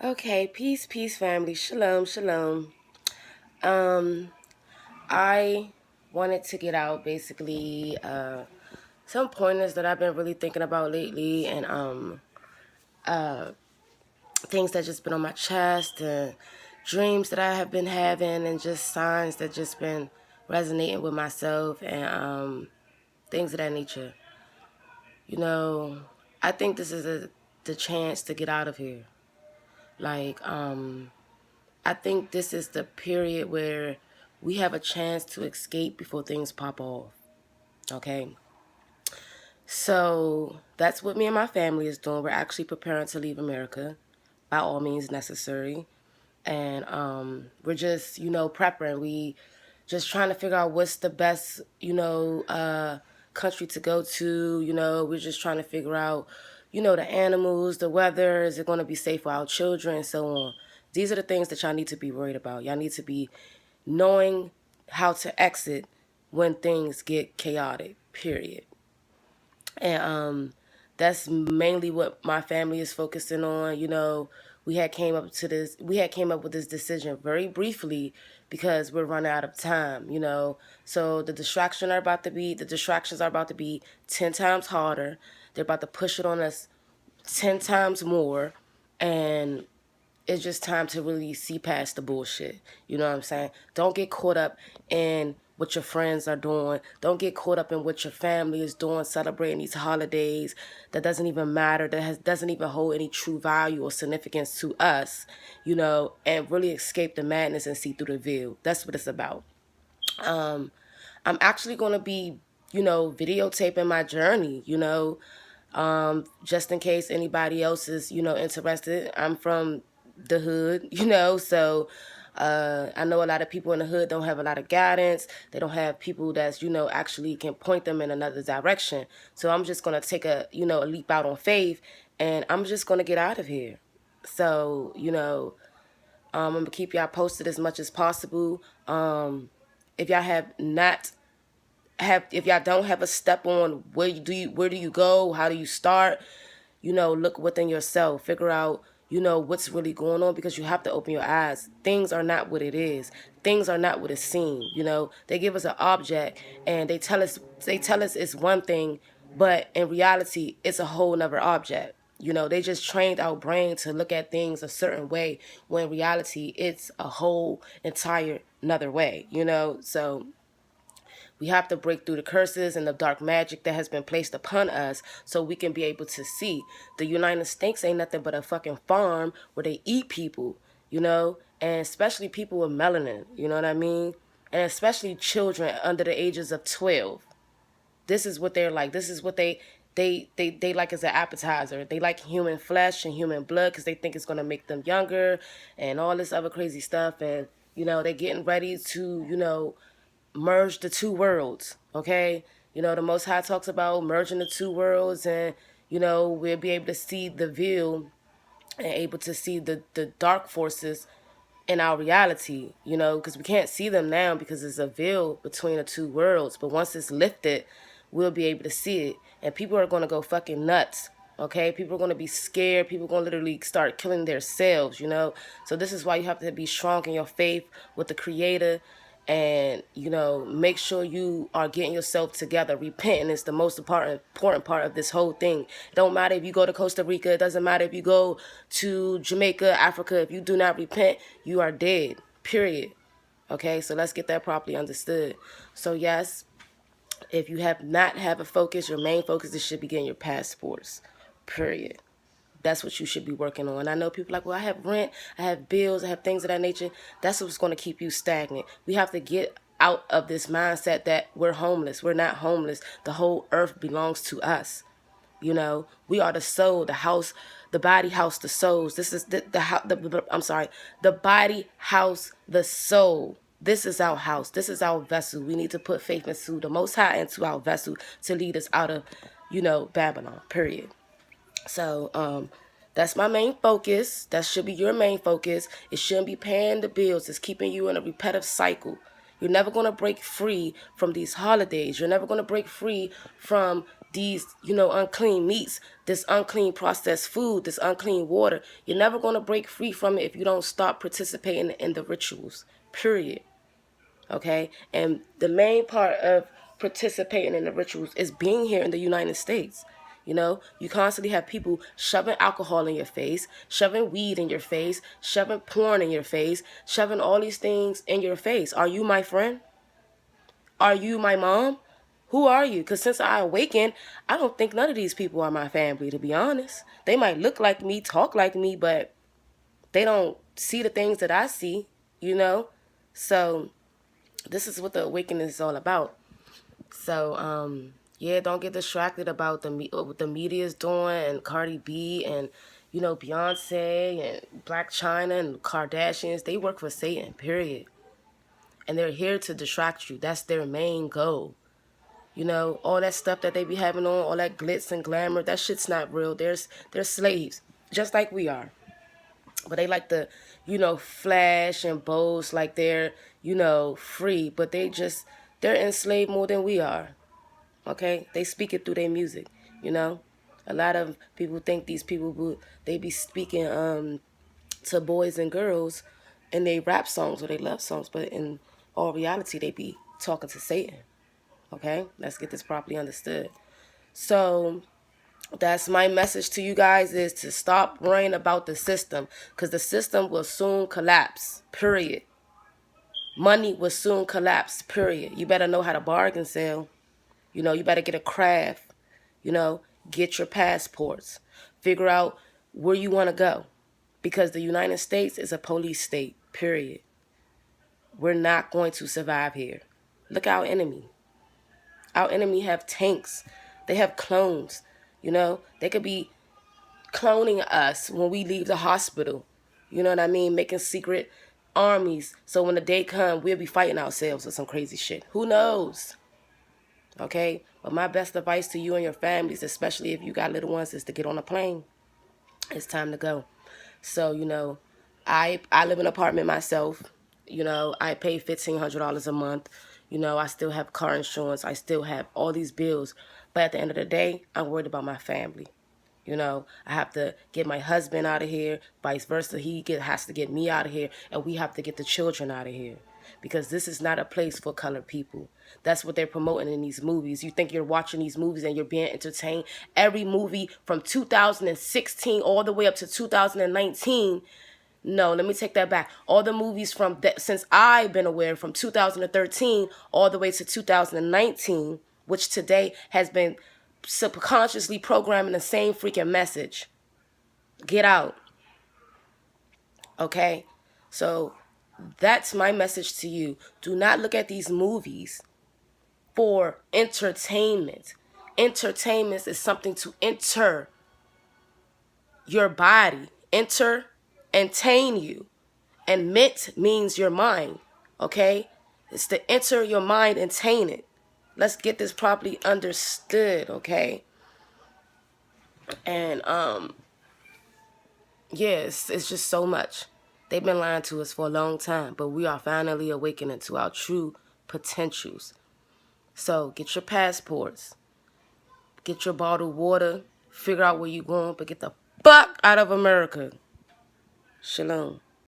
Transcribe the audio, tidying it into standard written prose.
Okay, peace, peace, family. Shalom, shalom. Um, I wanted to get out basically some pointers that I've been really thinking about lately, and uh things that just been on my chest, and dreams that I have been having, and just signs that just been resonating with myself, and things of that nature. You know, I think this is the chance to get out of here. Like, I think this is the period where we have a chance to escape before things pop off. Okay. So that's what me and my family is doing. We're actually preparing to leave America by all means necessary. And we're just, prepping. We just trying to figure out what's the best, country to go to. We're just trying to figure out, the animals, the weather, is it going to be safe for our children, and so on. These are the things that y'all need to be worried about. Y'all need to be knowing how to exit when things get chaotic, period. And that's mainly what my family is focusing on. We had came up with this decision very briefly because we're running out of time. So the distractions are about to be 10 times harder. They're about to push it on us 10 times more, and it's just time to really see past the bullshit. You know what I'm saying? Don't get caught up in what your friends are doing. Don't get caught up in what your family is doing, celebrating these holidays that doesn't even matter, doesn't even hold any true value or significance to us, and really escape the madness and see through the veil. That's what it's about. I'm actually going to be, videotaping my journey, just in case anybody else is, interested. I'm from the hood, so I know a lot of people in the hood don't have a lot of guidance. They don't have people that's, actually can point them in another direction. So I'm just going to take a leap out on faith, and I'm just going to get out of here. So, I'm going to keep y'all posted as much as possible. If y'all if y'all don't have a step on where do you go, how do you start, look within yourself, figure out, what's really going on, because you have to open your eyes. Things are not what it is. Things are not what it seems. They give us an object and they tell us it's one thing, but in reality it's a whole nother object. They just trained our brain to look at things a certain way, when in reality it's a whole entire another way. So we have to break through the curses and the dark magic that has been placed upon us, so we can be able to see. The United States ain't nothing but a fucking farm where they eat people, and especially people with melanin, you know what I mean? And especially children under the ages of 12. This is what they're like. This is what they like as an appetizer. They like human flesh and human blood because they think it's going to make them younger and all this other crazy stuff. And, they're getting ready to, merge the two worlds, okay? The Most High talks about merging the two worlds, and, we'll be able to see the veil and able to see the dark forces in our reality, because we can't see them now because there's a veil between the two worlds. But once it's lifted, we'll be able to see it. And people are going to go fucking nuts, okay? People are going to be scared. People are going to literally start killing themselves, So this is why you have to be strong in your faith with the Creator, and make sure you are getting yourself together. Repenting is the most important part of this whole thing. It don't matter if you go to Costa Rica. It doesn't matter if you go to Jamaica, Africa. If you do not repent, you are dead, period. Okay, so let's get that properly understood. So yes, if you have not have a focus, your main focus is should be getting your passports, period. That's what you should be working on. I know people like, well, I have rent, I have bills, I have things of that nature. That's what's going to keep you stagnant. We have to get out of this mindset that we're homeless. We're not homeless. The whole earth belongs to us. We are the soul, the house, the body house, the souls. This is the body house, the soul. This is our house. This is our vessel. We need to put faith into the Most High, into our vessel, to lead us out of, Babylon, period. So that's my main focus. That should be your main focus. It shouldn't be paying the bills. It's keeping you in a repetitive cycle. You're never going to break free from these holidays. You're never going to break free from these, unclean meats, this unclean processed food, this unclean water. You're never going to break free from it if you don't stop participating in the rituals, period. Okay? And the main part of participating in the rituals is being here in the United States. You constantly have people shoving alcohol in your face, shoving weed in your face, shoving porn in your face, shoving all these things in your face. Are you my friend? Are you my mom? Who are you? Because since I awakened, I don't think none of these people are my family, to be honest. They might look like me, talk like me, but they don't see the things that I see. So this is what the awakening is all about. So, yeah, don't get distracted about what the media is doing and Cardi B and, Beyonce and Black China and Kardashians. They work for Satan, period. And they're here to distract you. That's their main goal. All that stuff that they be having on, all that glitz and glamour, that shit's not real. They're slaves, just like we are. But they like to, flash and boast like they're, free. But they're enslaved more than we are. Okay? They speak it through their music. A lot of people think these people, they be speaking to boys and girls in they rap songs or they love songs. But in all reality, they be talking to Satan. Okay? Let's get this properly understood. So that's my message to you guys, is to stop worrying about the system, because the system will soon collapse, period. Money will soon collapse, period. You better know how to bargain sell. You better get a craft. Get your passports. Figure out where you want to go, because the United States is a police state, period. We're not going to survive here. Look at our enemy. Our enemy have tanks. They have clones. They could be cloning us when we leave the hospital. You know what I mean? Making secret armies. So when the day comes, we'll be fighting ourselves or some crazy shit. Who knows? Okay? But my best advice to you and your families, especially if you got little ones, is to get on a plane. It's time to go. So, I live in an apartment myself. I pay $1,500 a month. I still have car insurance. I still have all these bills. But at the end of the day, I'm worried about my family. I have to get my husband out of here, vice versa. He has to get me out of here, and we have to get the children out of here. Because this is not a place for colored people. That's what they're promoting in these movies. You think you're watching these movies and you're being entertained. Every movie from 2016 all the way up to 2019. No, let me take that back. All the movies since I've been aware, from 2013 all the way to 2019, which today has been subconsciously programming the same freaking message. Get out. Okay? So that's my message to you. Do not look at these movies for entertainment. Entertainment is something to enter your body. Entertain you. And mint means your mind. Okay? It's to enter your mind and taint it. Let's get this properly understood, okay? And yes, it's just so much. They've been lying to us for a long time, but we are finally awakening to our true potentials. So get your passports, get your bottled water, figure out where you're going, but get the fuck out of America. Shalom.